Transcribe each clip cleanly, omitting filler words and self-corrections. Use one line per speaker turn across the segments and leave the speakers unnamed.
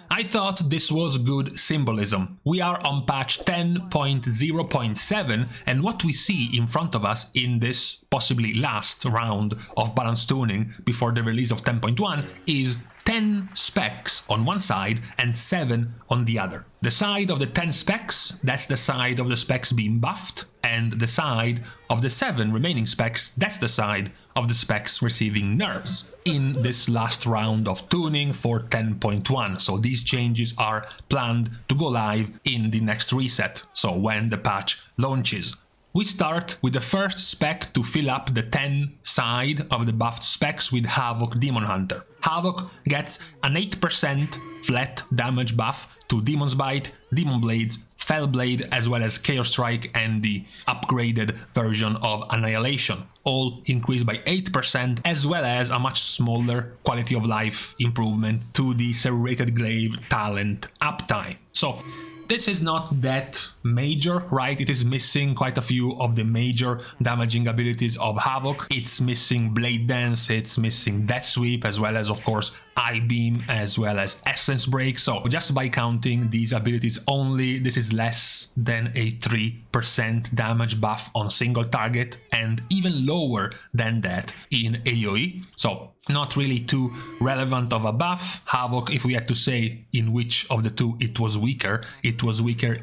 I thought this was good symbolism. We are on patch 10.0.7 and what we see in front of us in this possibly last round of balance tuning before the release of 10.1 is 10 specs on one side and 7 on the other. The side of the 10 specs, that's the side of the specs being buffed, and the side of the 7 remaining specs, that's the side of the specs receiving nerfs in this last round of tuning for 10.1. So these changes are planned to go live in the next reset, so when the patch launches. We start with the first spec to fill up the 10 side of the buffed specs with Havoc Demon Hunter. Havoc gets an 8% flat damage buff to Demon's Bite, Demon Blades, Fell Blade, as well as Chaos Strike and the upgraded version of Annihilation, all increased by 8%, as well as a much smaller quality of life improvement to the Serrated Glaive talent uptime. So this is not that major, right? It is missing quite a few of the major damaging abilities of Havoc. It's missing Blade Dance, it's missing Death Sweep, as well as, of course, Eye Beam, as well as Essence Break. So just by counting these abilities only, this is less than a 3% damage buff on single target, and even lower than that in AoE. So not really too relevant of a buff. Havoc, if we had to say in which of the two it was weaker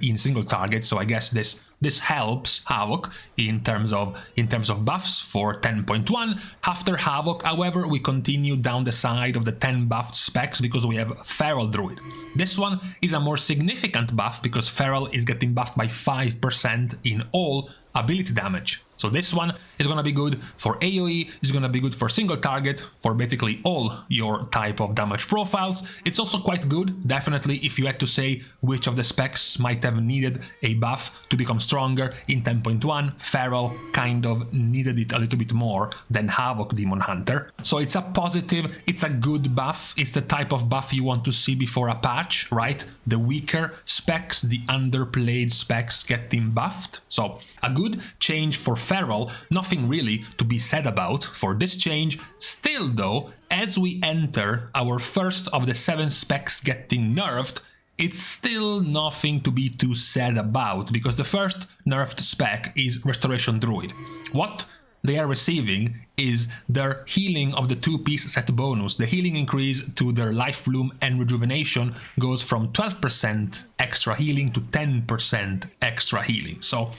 in single target, so I guess this helps Havoc in terms of buffs for 10.1. After Havoc, however, we continue down the side of the 10 buffed specs because we have Feral Druid. This one is a more significant buff because Feral is getting buffed by 5% in all ability damage. So this one is gonna be good for AoE, is gonna be good for single target, for basically all your type of damage profiles. It's also quite good, definitely, if you had to say which of the specs might have needed a buff to become stronger in 10.1, Feral kind of needed it a little bit more than Havoc Demon Hunter. So it's a positive, it's a good buff, it's the type of buff you want to see before a patch, right? The weaker specs, the underplayed specs getting buffed. So a good change for Feral, nothing really to be said about for this change. Still though, as we enter our first of the 7 specs getting nerfed, it's still nothing to be too sad about, because the first nerfed spec is Restoration Druid. What they are receiving is their healing of the 2-piece set bonus. The healing increase to their Life Bloom and Rejuvenation goes from 12% extra healing to 10% extra healing. So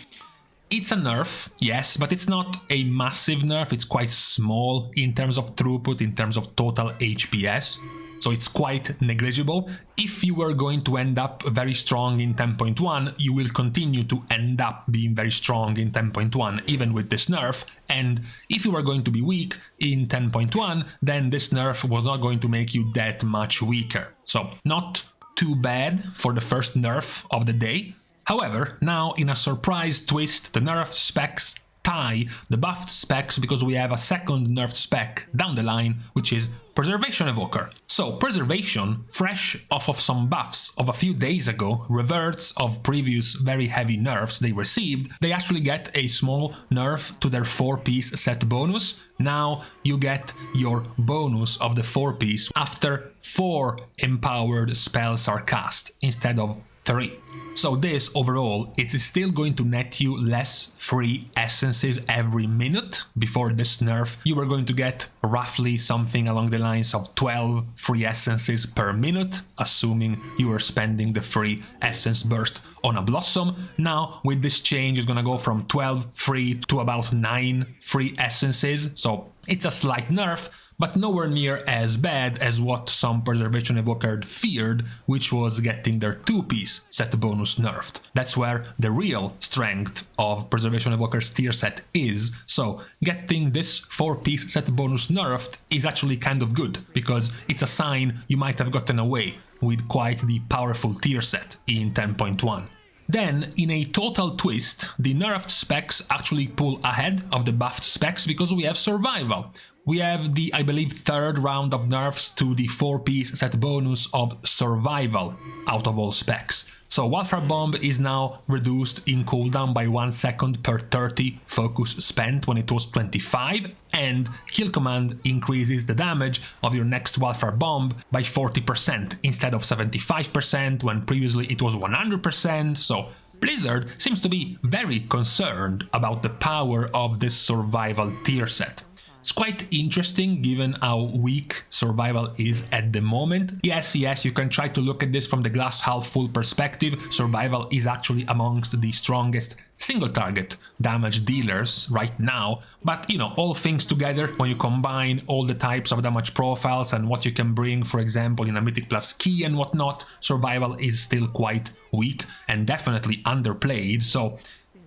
it's a nerf, yes, but it's not a massive nerf. It's quite small in terms of throughput, in terms of total HPS. So it's quite negligible. If you were going to end up very strong in 10.1, you will continue to end up being very strong in 10.1, even with this nerf. And if you were going to be weak in 10.1, then this nerf was not going to make you that much weaker. So not too bad for the first nerf of the day. However, now in a surprise twist, the nerfed specs tie the buffed specs because we have a second nerfed spec down the line, which is Preservation Evoker. So Preservation, fresh off of some buffs of a few days ago, reverts of previous very heavy nerfs they received, they actually get a small nerf to their 4-piece set bonus. Now you get your bonus of the 4-piece after 4 empowered spells are cast instead of 3. So this overall, it is still going to net you less free essences every minute. Before this nerf, you were going to get roughly something along the lines of 12 free essences per minute, assuming you were spending the free essence burst on a Blossom. Now with this change, it's gonna go from 12 free to about 9 free essences. So it's a slight nerf, but nowhere near as bad as what some Preservation Evoker feared, which was getting their 2-piece set bonus nerfed. That's where the real strength of Preservation Evoker's tier set is, so getting this 4-piece set bonus nerfed is actually kind of good, because it's a sign you might have gotten away with quite the powerful tier set in 10.1. Then, in a total twist, the nerfed specs actually pull ahead of the buffed specs because we have Survival. we have the, I believe, third round of nerfs to the 4-piece set bonus of Survival out of all specs. So Wildfire Bomb is now reduced in cooldown by 1 second per 30 focus spent when it was 25, and Kill Command increases the damage of your next Wildfire Bomb by 40% instead of 75% when previously it was 100%, so Blizzard seems to be very concerned about the power of this Survival tier set. It's quite interesting given how weak Survival is at the moment. Yes, you can try to look at this from the glass half full perspective. Survival is actually amongst the strongest single target damage dealers right now, but you know, all things together, when you combine all the types of damage profiles and what you can bring, for example, in a Mythic Plus key and whatnot, Survival is still quite weak and definitely underplayed. So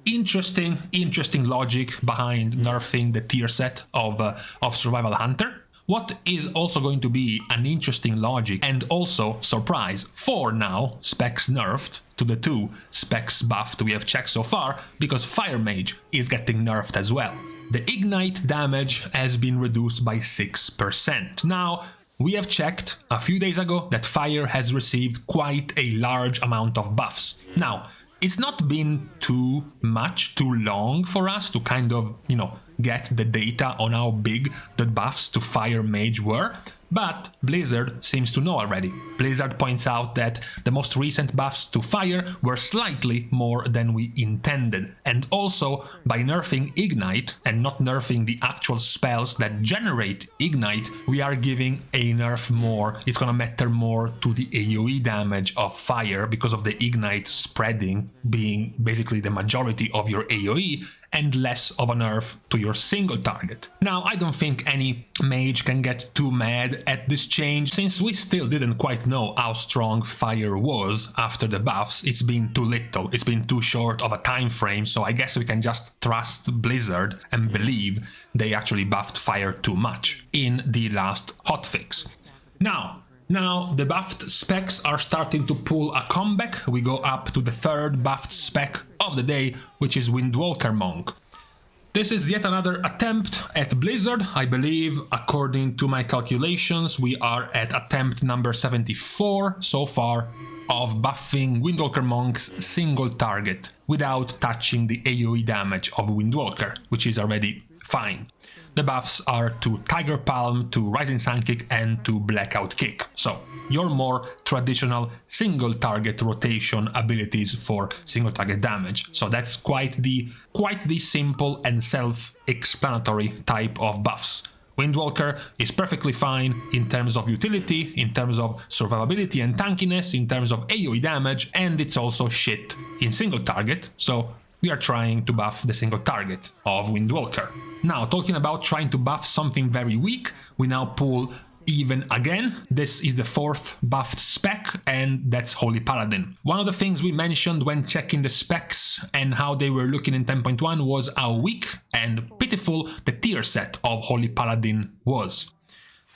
interesting logic behind nerfing the tier set of Survival Hunter. What is also going to be an interesting logic and also surprise for now specs nerfed to the 2 specs buffed we have checked so far, because Fire Mage is getting nerfed as well. The ignite damage has been reduced by 6%. Now, we have checked a few days ago that Fire has received quite a large amount of buffs. Now, it's not been too long for us to kind of, you know, get the data on how big the buffs to Fire Mage were, but Blizzard seems to know already. Blizzard points out that the most recent buffs to Fire were slightly more than we intended, and also by nerfing Ignite and not nerfing the actual spells that generate Ignite, we are giving a nerf more. It's gonna matter more to the AoE damage of Fire because of the Ignite spreading being basically the majority of your AoE, and less of a nerf to your single target. Now, I don't think any mage can get too mad at this change, since we still didn't quite know how strong Fire was after the buffs. It's been too little, it's been too short of a time frame, so I guess we can just trust Blizzard and believe they actually buffed Fire too much in the last hotfix. Now, the buffed specs are starting to pull a comeback. We go up to the third buffed spec of the day, which is Windwalker Monk. This is yet another attempt at Blizzard. I believe, according to my calculations, we are at attempt number 74 so far of buffing Windwalker Monk's single target without touching the AoE damage of Windwalker, which is already fine. The buffs are to Tiger Palm, to Rising Sun Kick, and to Blackout Kick. So, your more traditional single target rotation abilities for single target damage. So that's quite the simple and self-explanatory type of buffs. Windwalker is perfectly fine in terms of utility, in terms of survivability and tankiness, in terms of AoE damage, and it's also shit in single target, so we are trying to buff the single target of Windwalker. Now, talking about trying to buff something very weak, we now pull even again. This is the fourth buffed spec, and that's Holy Paladin. One of the things we mentioned when checking the specs and how they were looking in 10.1 was how weak and pitiful the tier set of Holy Paladin was.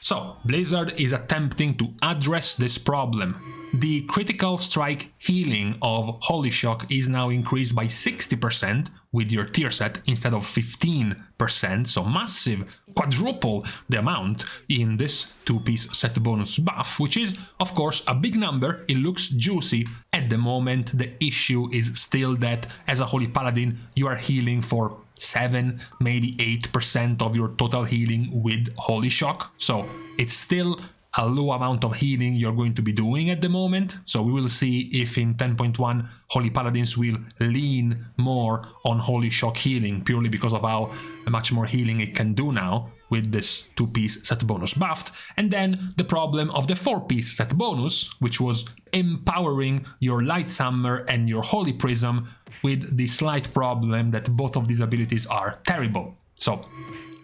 So, Blizzard is attempting to address this problem. The critical strike healing of Holy Shock is now increased by 60% with your tier set instead of 15%, so massive, quadruple the amount in this 2-piece set bonus buff, which is, of course, a big number. It looks juicy. At the moment, the issue is still that as a Holy Paladin, you are healing for 7, maybe 8% of your total healing with Holy Shock, so it's still a low amount of healing you're going to be doing at the moment. So we will see if in 10.1 Holy Paladins will lean more on Holy Shock healing, purely because of how much more healing it can do now with this 2-piece set bonus buffed. And then the problem of the 4-piece set bonus, which was empowering your Light Summer and your Holy Prism, with the slight problem that both of these abilities are terrible. So,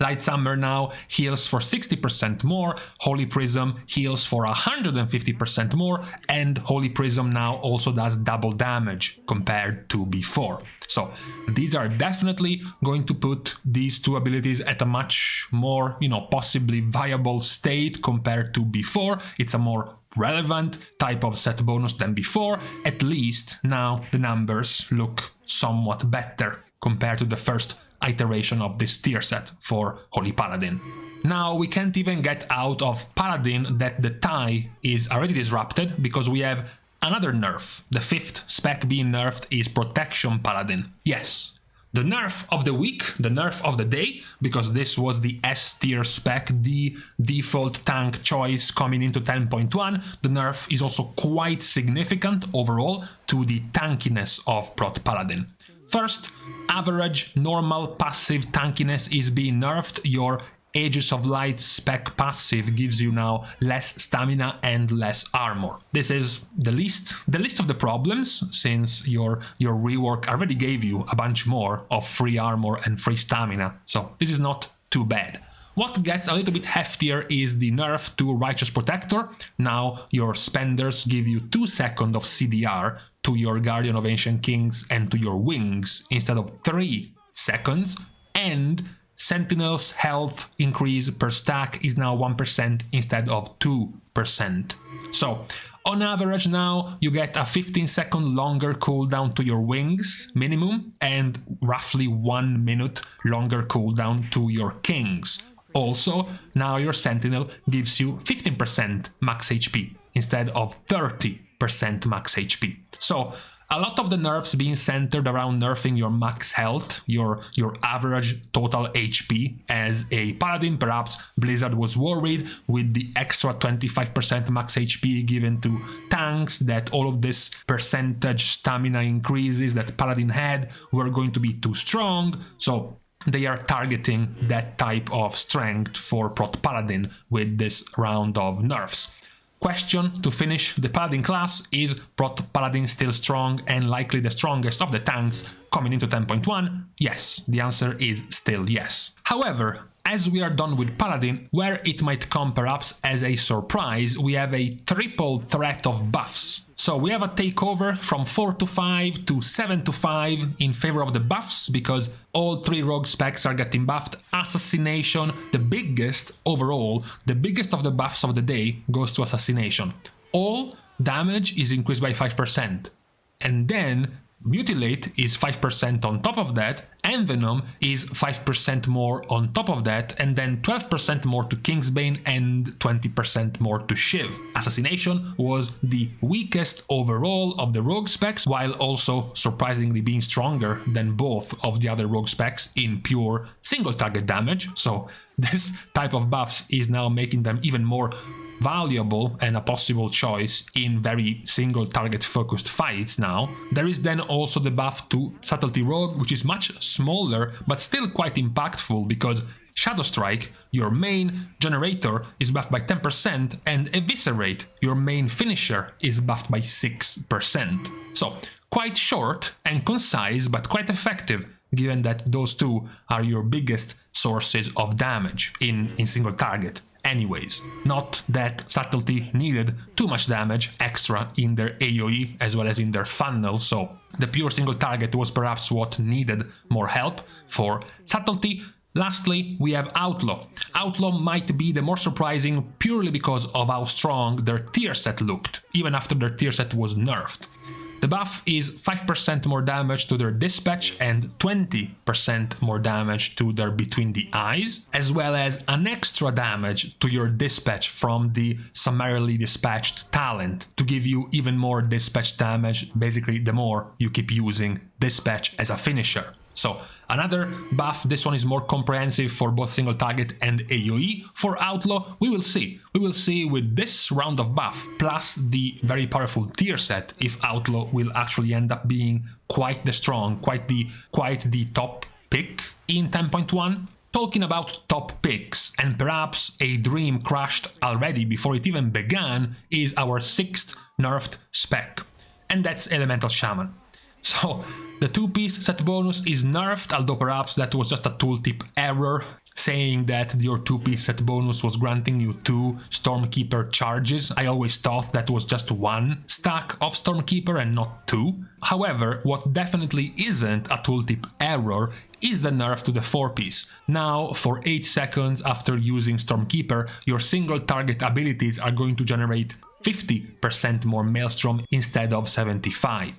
Light Summer now heals for 60% more, Holy Prism heals for 150% more, and Holy Prism now also does double damage compared to before. So these are definitely going to put these two abilities at a much more, possibly viable state compared to before. It's a more relevant type of set bonus than before. At least now the numbers look somewhat better compared to the first iteration of this tier set for Holy Paladin. Now we can't even get out of Paladin that the tie is already disrupted because we have another nerf. The 5th spec being nerfed is Protection Paladin. Yes, the nerf of the week, the nerf of the day, because this was the S tier spec, the default tank choice coming into 10.1. The nerf is also quite significant overall to the tankiness of Prot Paladin. First, average normal passive tankiness is being nerfed. Your Aegis of Light spec passive gives you now less stamina and less armor. This is the least of the problems, since your rework already gave you a bunch more of free armor and free stamina, so this is not too bad. What gets a little bit heftier is the nerf to Righteous Protector. Now your spenders give you 2 seconds of CDR to your Guardian of Ancient Kings and to your wings instead of 3 seconds, and Sentinel's health increase per stack is now 1% instead of 2%. So, on average now, you get a 15-second longer cooldown to your wings, minimum, and roughly 1 minute longer cooldown to your kings. Also, now your Sentinel gives you 15% max HP instead of 30% max HP. So, a lot of the nerfs being centered around nerfing your max health, your average total HP. As a Paladin, perhaps Blizzard was worried with the extra 25% max HP given to tanks, that all of this percentage stamina increases that Paladin had were going to be too strong, so they are targeting that type of strength for Prot Paladin with this round of nerfs. Question to finish the Paladin class: is Prot Paladin still strong and likely the strongest of the tanks coming into 10.1? Yes, the answer is still yes. However, as we are done with Paladin, where it might come perhaps as a surprise, we have a triple threat of buffs. So we have a takeover from 4 to 5 to 7 to 5 in favor of the buffs, because all 3 rogue specs are getting buffed. Assassination, the biggest overall, the biggest of the buffs of the day goes to Assassination. All damage is increased by 5%. And then Mutilate is 5% on top of that, Envenom is 5% more on top of that, and then 12% more to Kingsbane and 20% more to Shiv. Assassination was the weakest overall of the rogue specs, while also surprisingly being stronger than both of the other rogue specs in pure single target damage, so this type of buffs is now making them even more valuable and a possible choice in very single target focused fights now. There is then also the buff to Subtlety Rogue, which is much smaller but still quite impactful, because Shadow Strike, your main generator, is buffed by 10%, and Eviscerate, your main finisher, is buffed by 6%. So quite short and concise, but quite effective, given that those two are your biggest sources of damage in single target. Anyways, not that Subtlety needed too much damage extra in their AoE as well as in their funnel, so the pure single target was perhaps what needed more help for Subtlety. Lastly, we have Outlaw. Outlaw might be the more surprising purely because of how strong their tier set looked, even after their tier set was nerfed. The buff is 5% more damage to their Dispatch and 20% more damage to their Between the Eyes, as well as an extra damage to your Dispatch from the Summarily Dispatched talent to give you even more Dispatch damage, basically the more you keep using Dispatch as a finisher. So another buff, this one is more comprehensive for both single target and AoE. For Outlaw, we will see. We will see with this round of buff, plus the very powerful tier set, if Outlaw will actually end up being quite the strong, quite the top pick in 10.1. Talking about top picks, and perhaps a dream crushed already before it even began, is our 6th nerfed spec, and that's Elemental Shaman. So the 2-piece set bonus is nerfed, although perhaps that was just a tooltip error, saying that your 2-piece set bonus was granting you 2 Stormkeeper charges. I always thought that was just 1 stack of Stormkeeper and not 2. However, what definitely isn't a tooltip error is the nerf to the 4-piece. Now, for 8 seconds after using Stormkeeper, your single target abilities are going to generate 50% more Maelstrom instead of 75%.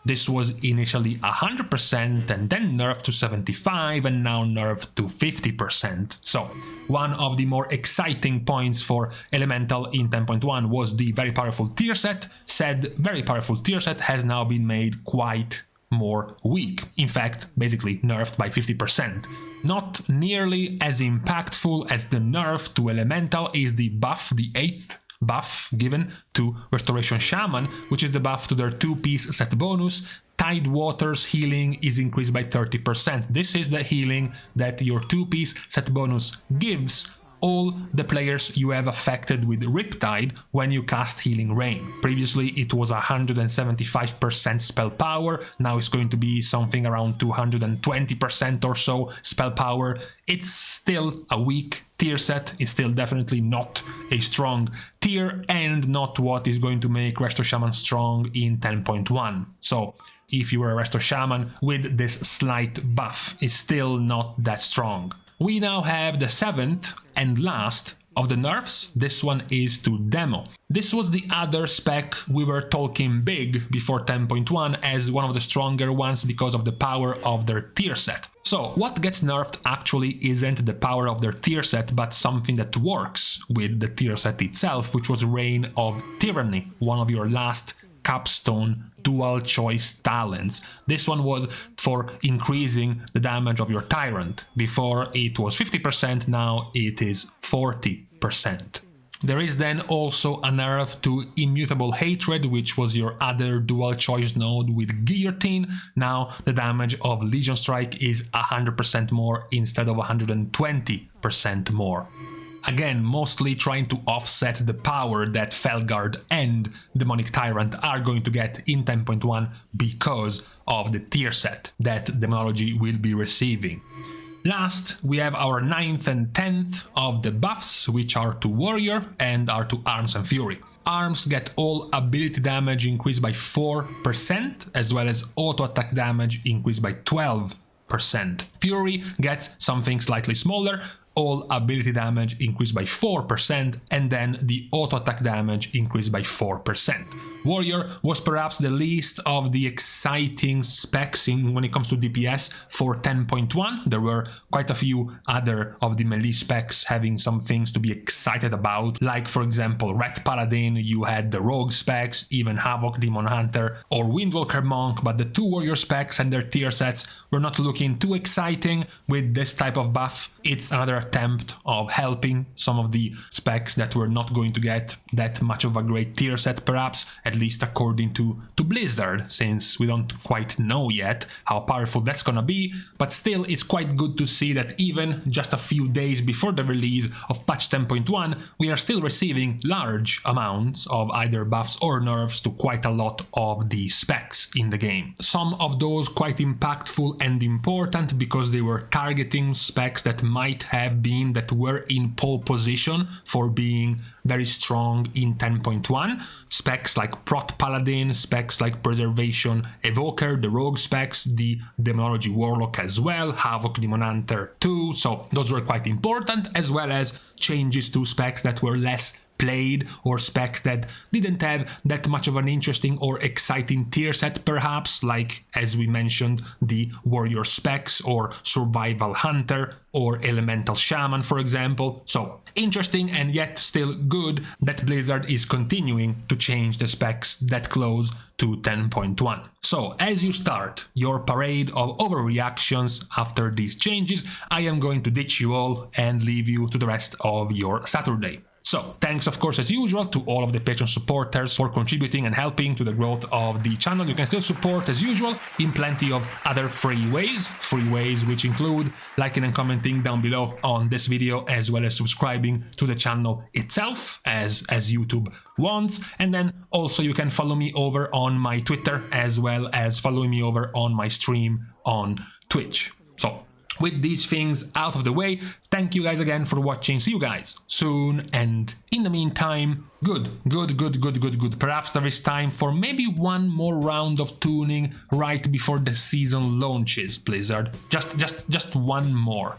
This was initially 100% and then nerfed to 75% and now nerfed to 50%. So one of the more exciting points for Elemental in 10.1 was the very powerful tier set. Said very powerful tier set has now been made quite more weak. In fact, basically nerfed by 50%. Not nearly as impactful as the nerf to Elemental is the buff, the 8th buff given to Restoration Shaman, which is the buff to their 2-piece set bonus. Tide Water's healing is increased by 30%. This is the healing that your 2-piece set bonus gives all the players you have affected with Riptide when you cast Healing Rain. Previously it was 175% spell power, now it's going to be something around 220% or so spell power. It's still a weak tier set, it's still definitely not a strong tier and not what is going to make Resto Shaman strong in 10.1. So if you were a Resto Shaman with this slight buff, it's still not that strong. We now have the 7th and last of the nerfs. This one is to Demo. This was the other spec we were talking big before 10.1 as one of the stronger ones because of the power of their tier set. So what gets nerfed actually isn't the power of their tier set, but something that works with the tier set itself, which was Reign of Tyranny, one of your last capstone dual choice talents. This one was for increasing the damage of your tyrant. Before it was 50%, now it is 40%. There is then also a nerf to Immutable Hatred, which was your other dual choice node with Guillotine. Now the damage of Legion Strike is 100% more instead of 120% more. Again, mostly trying to offset the power that Felguard and Demonic Tyrant are going to get in 10.1 because of the tier set that Demonology will be receiving. Last, we have our 9th and 10th of the buffs, which are to Warrior and are to Arms and Fury. Arms get all ability damage increased by 4%, as well as auto attack damage increased by 12%. Fury gets something slightly smaller, all ability damage increased by 4%, and then the auto attack damage increased by 4%. Warrior was perhaps the least of the exciting specs when it comes to DPS for 10.1. There were quite a few other of the melee specs having some things to be excited about, like for example Red Paladin, you had the Rogue specs, even Havoc Demon Hunter or Windwalker Monk, but the 2 Warrior specs and their tier sets were not looking too exciting with this type of buff. It's another attempt of helping some of the specs that were not going to get that much of a great tier set, perhaps, at least according to Blizzard, since we don't quite know yet how powerful that's gonna be, but still it's quite good to see that even just a few days before the release of patch 10.1, we are still receiving large amounts of either buffs or nerfs to quite a lot of the specs in the game. Some of those quite impactful and important because they were targeting specs that might have been that were in pole position for being very strong in 10.1. Specs like Prot Paladin, specs like Preservation Evoker, the Rogue specs, the Demonology Warlock as well, Havoc Demon Hunter 2, so those were quite important, as well as changes to specs that were less played or specs that didn't have that much of an interesting or exciting tier set, perhaps, like as we mentioned the Warrior specs or Survival Hunter or Elemental Shaman, for example. So interesting and yet still good that Blizzard is continuing to change the specs that close to 10.1. So as you start your parade of overreactions after these changes, I am going to ditch you all and leave you to the rest of your Saturday. So, thanks of course as usual to all of the Patreon supporters for contributing and helping to the growth of the channel. You can still support as usual in plenty of other free ways which include liking and commenting down below on this video, as well as subscribing to the channel itself as YouTube wants. And then also you can follow me over on my Twitter, as well as following me over on my stream on Twitch. So, with these things out of the way, thank you guys again for watching. See you guys soon, and in the meantime, good. Perhaps there is time for maybe one more round of tuning right before the season launches, Blizzard. Just one more.